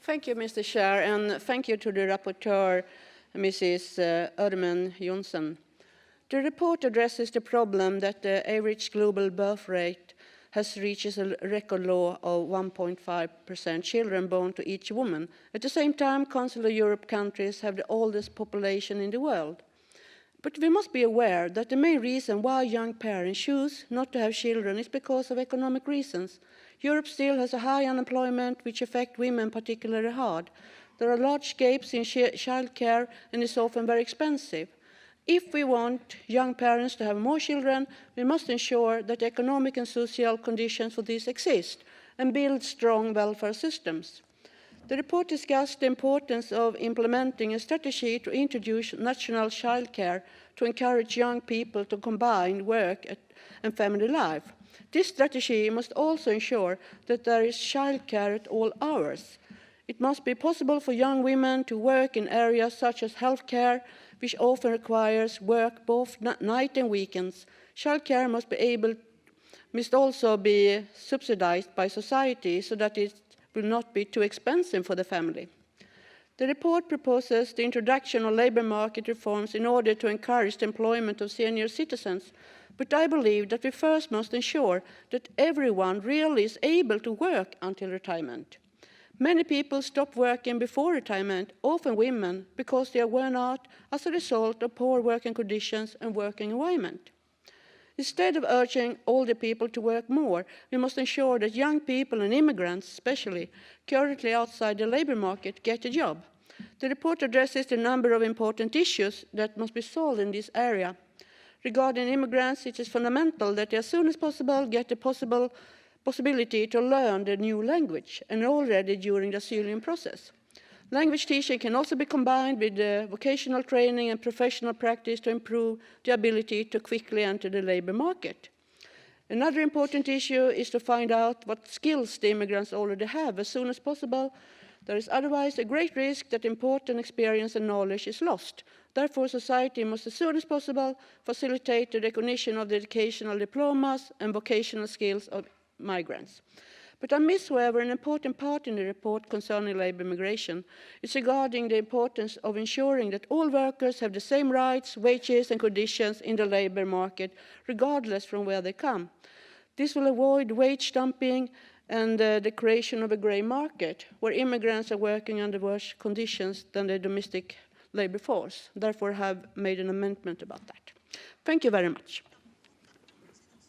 Thank you, Mr. Chair, and thank you to the rapporteur, Mrs. Öhrman Johnsson. The report addresses the problem that the average global birth rate has reached a record low of 1.5% children born to each woman. At the same time, Council of Europe countries have the oldest population in the world. But we must be aware that the main reason why young parents choose not to have children is because of economic reasons. Europe still has a high unemployment, which affects women particularly hard. There are large gaps in childcare, and it's often very expensive. If we want young parents to have more children, we must ensure that economic and social conditions for this exist and build strong welfare systems. The report discussed the importance of implementing a strategy to introduce national childcare to encourage young people to combine work and family life. This strategy must also ensure that there is childcare at all hours. It must be possible for young women to work in areas such as healthcare, which often requires work both night and weekends. Childcare must also be subsidized by society so that it will not be too expensive for the family. The report proposes the introduction of labour market reforms in order to encourage the employment of senior citizens, but I believe that we first must ensure that everyone really is able to work until retirement. Many people stop working before retirement, often women, because they are worn out as a result of poor working conditions and working environment. Instead of urging older people to work more, we must ensure that young people and immigrants, especially currently outside the labour market, get a job. The report addresses a number of important issues that must be solved in this area. Regarding immigrants, it is fundamental that they as soon as possible get the possibility to learn the new language, and already during the asylum process. Language teaching can also be combined with vocational training and professional practice to improve the ability to quickly enter the labour market. Another important issue is to find out what skills the immigrants already have as soon as possible. There is otherwise a great risk that important experience and knowledge is lost. Therefore, society must as soon as possible facilitate the recognition of the educational diplomas and vocational skills of migrants. But I miss, however, an important part in the report concerning labour migration. It's regarding the importance of ensuring that all workers have the same rights, wages and conditions in the labour market, regardless from where they come. This will avoid wage dumping and the creation of a grey market, where immigrants are working under worse conditions than the domestic labour force. Therefore, I have made an amendment about that. Thank you very much.